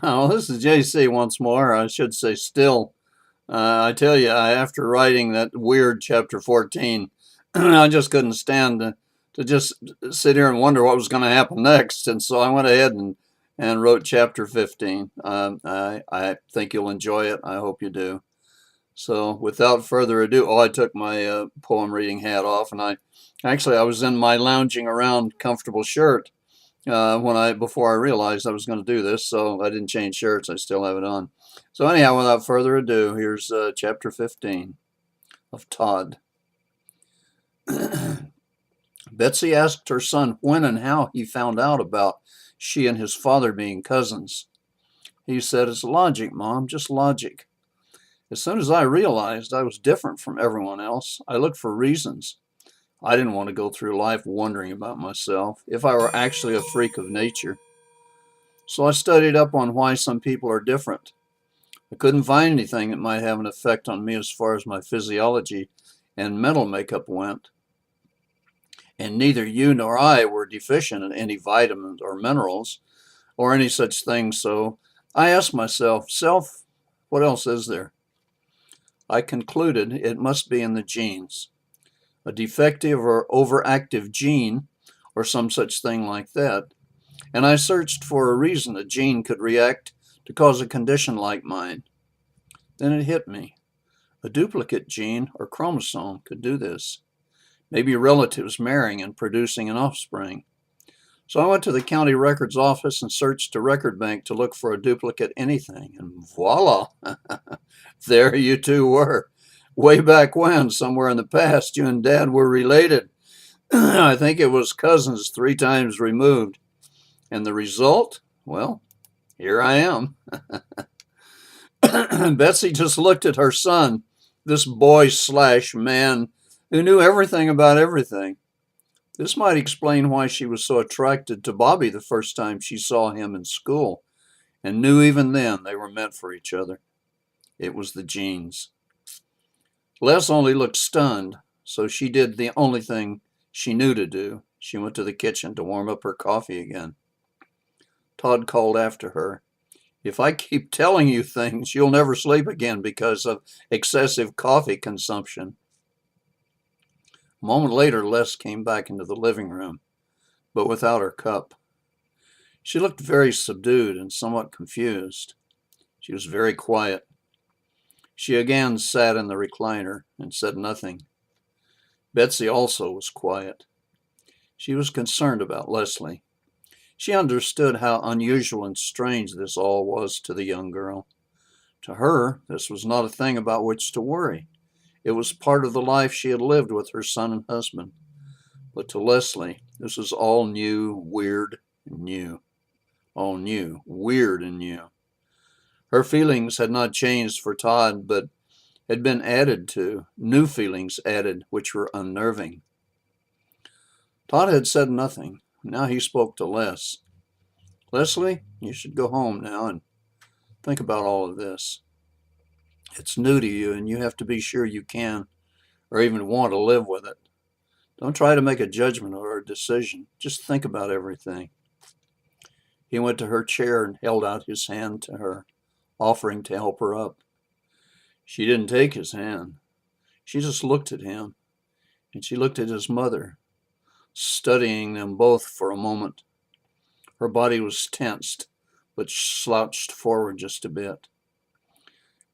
Oh, this is JC once more. I should say still. I tell you, after writing that weird chapter 14, I just couldn't stand to just sit here and wonder what was going to happen next. And so I went ahead and wrote chapter 15. I think you'll enjoy it. I hope you do. So without further ado, I took my poem reading hat off, and I was in my lounging around comfortable shirt when I before I realized I was going to do this, so I didn't change shirts. I still have it on. So anyhow, without further ado, here's chapter 15 of Todd. Betsy asked her son when and how he found out about she and his father being cousins. He said, "It's logic, Mom, just logic. As soon as I realized I was different from everyone else, I looked for reasons. I didn't want to go through life wondering about myself, if I were actually a freak of nature. So I studied up on why some people are different. I couldn't find anything that might have an effect on me as far as my physiology and mental makeup went. And neither you nor I were deficient in any vitamins or minerals or any such thing. So I asked myself, self, what else is there? I concluded it must be in the genes. A defective or overactive gene, or some such thing like that. And I searched for a reason a gene could react to cause a condition like mine. Then it hit me. A duplicate gene or chromosome could do this. Maybe relatives marrying and producing an offspring. So I went to the county records office and searched a record bank to look for a duplicate anything. And voila, there you two were. Way back when, somewhere in the past, you and Dad were related. I think it was cousins 3 times removed. And the result? Well, here I am. Betsy just looked at her son, this boy slash man who knew everything about everything. This might explain why she was so attracted to Bobby the first time she saw him in school, and knew even then they were meant for each other. It was the genes. Les only looked stunned, so she did the only thing she knew to do. She went to the kitchen to warm up her coffee again. Todd called after her. If I keep telling you things, you'll never sleep again because of excessive coffee consumption. A moment later, Les came back into the living room, but without her cup. She looked very subdued and somewhat confused. She was very quiet. She again sat in the recliner and said nothing. Betsy also was quiet. She was concerned about Leslie. She understood how unusual and strange this all was to the young girl. To her, this was not a thing about which to worry. It was part of the life she had lived with her son and husband. But to Leslie, this was all new, weird, and new. All new, weird, and new. Her feelings had not changed for Todd, but had been added to, new feelings added, which were unnerving. Todd had said nothing. Now he spoke to Les. Leslie, you should go home now and think about all of this. It's new to you, and you have to be sure you can, or even want to live with it. Don't try to make a judgment or a decision. Just think about everything. He went to her chair and held out his hand to her, offering to help her up. She didn't take his hand. She just looked at him, and she looked at his mother, studying them both for a moment. Her body was tensed, but slouched forward just a bit.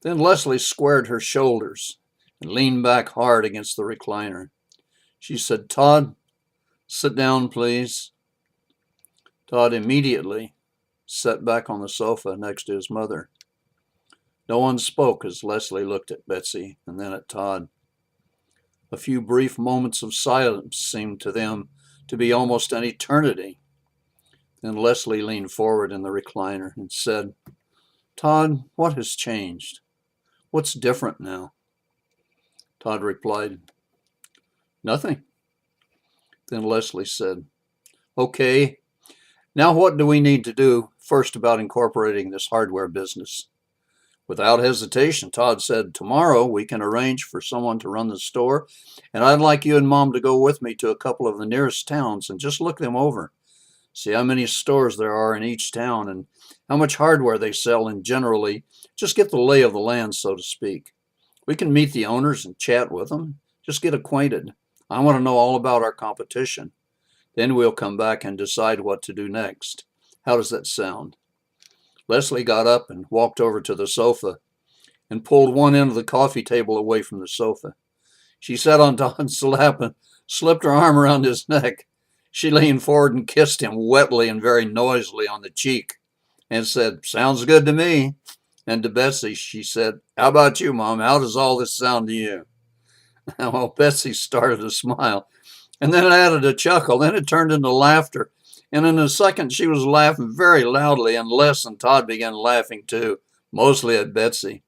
Then Leslie squared her shoulders and leaned back hard against the recliner. She said, "Todd, sit down, please." Todd immediately sat back on the sofa next to his mother. No one spoke as Leslie looked at Betsy and then at Todd. A few brief moments of silence seemed to them to be almost an eternity. Then Leslie leaned forward in the recliner and said, "Todd, what has changed? What's different now?" Todd replied, "Nothing." Then Leslie said, "Okay, now what do we need to do first about incorporating this hardware business?" Without hesitation, Todd said, "Tomorrow we can arrange for someone to run the store, and I'd like you and Mom to go with me to a couple of the nearest towns and just look them over. see how many stores there are in each town and how much hardware they sell, and generally just get the lay of the land, so to speak. We can meet the owners and chat with them. Just get acquainted. I want to know all about our competition. Then we'll come back and decide what to do next. How does that sound?" Leslie got up and walked over to the sofa and pulled one end of the coffee table away from the sofa. She sat on Todd's lap and slipped her arm around his neck. She leaned forward and kissed him wetly and very noisily on the cheek and said, "Sounds good to me." And to Betsy, she said, "How about you, Mom? How does all this sound to you?" Well, Betsy started to smile, and then it added a chuckle. Then it turned into laughter. And in a second, she was laughing very loudly, and Les and Todd began laughing too, mostly at Betsy.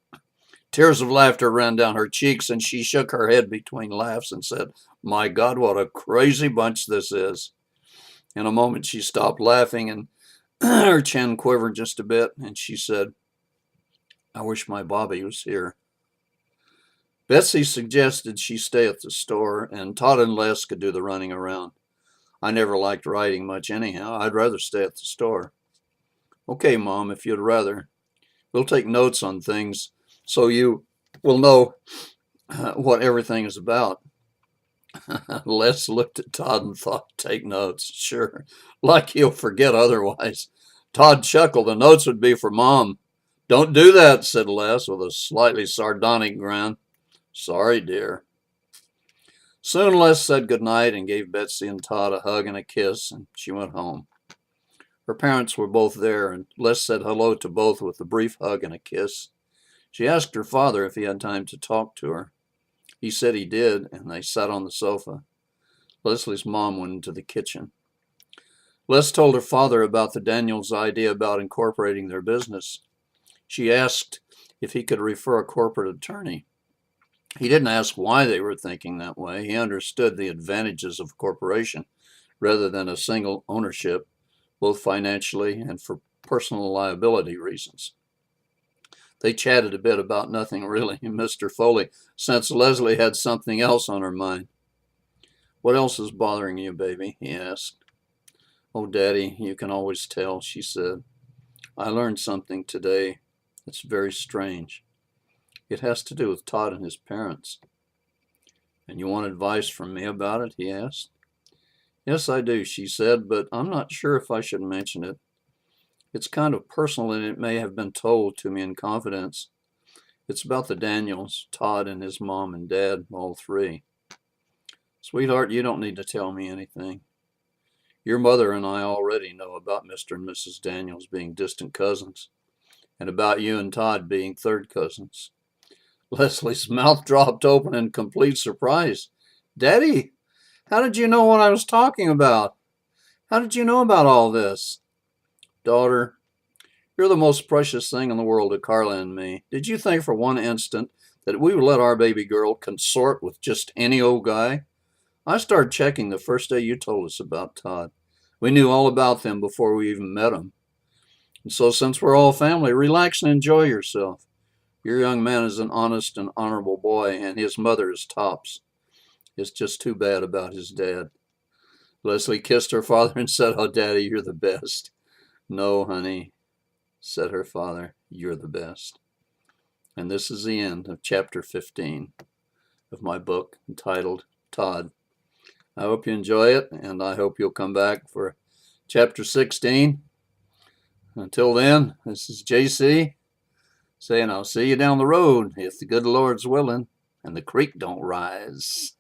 Tears of laughter ran down her cheeks, and she shook her head between laughs and said, "My God, what a crazy bunch this is." In a moment, she stopped laughing, and her chin quivered just a bit, and she said, "I wish my Bobby was here." Betsy suggested she stay at the store, and Todd and Les could do the running around. I never liked riding much anyhow. I'd rather stay at the store. "Okay, Mom, if you'd rather. We'll take notes on things so you will know what everything is about." Les looked at Todd and thought, "Take notes? Sure. Like he'll forget otherwise." Todd chuckled. "The notes would be for Mom." "Don't do that," said Les with a slightly sardonic grin. "Sorry, dear." Soon Les said goodnight and gave Betsy and Todd a hug and a kiss, and she went home. Her parents were both there, and Les said hello to both with a brief hug and a kiss. She asked her father if he had time to talk to her. He said he did, and they sat on the sofa. Leslie's mom went into the kitchen. Les told her father about the Daniels' idea about incorporating their business. She asked if he could refer a corporate attorney. He didn't ask why they were thinking that way. He understood the advantages of a corporation rather than a single ownership, both financially and for personal liability reasons. They chatted a bit about nothing really, and Mr. Foley sensed Leslie had something else on her mind. "What else is bothering you, baby?" he asked. "Oh, Daddy, you can always tell," she said. "I learned something today. It's very strange. It has to do with Todd and his parents." "And you want advice from me about it?" he asked. "Yes, I do," she said, "but I'm not sure if I should mention it. It's kind of personal, and it may have been told to me in confidence. It's about the Daniels, Todd and his mom and dad, all three." "Sweetheart, you don't need to tell me anything. Your mother and I already know about Mr. and Mrs. Daniels being distant cousins, and about you and Todd being third cousins." Leslie's mouth dropped open in complete surprise. "Daddy, how did you know what I was talking about? How did you know about all this?" "Daughter, you're the most precious thing in the world to Carla and me. Did you think for one instant that we would let our baby girl consort with just any old guy? I started checking the first day you told us about Todd. We knew all about them before we even met him. And so since we're all family, relax and enjoy yourself. Your young man is an honest and honorable boy, and his mother is tops. It's just too bad about his dad." Leslie kissed her father and said, "Oh, Daddy, you're the best." "No, honey," said her father, "you're the best." And this is the end of chapter 15 of my book entitled Todd. I hope you enjoy it, and I hope you'll come back for chapter 16. Until then, this is JC saying I'll see you down the road if the good Lord's willing and the creek don't rise.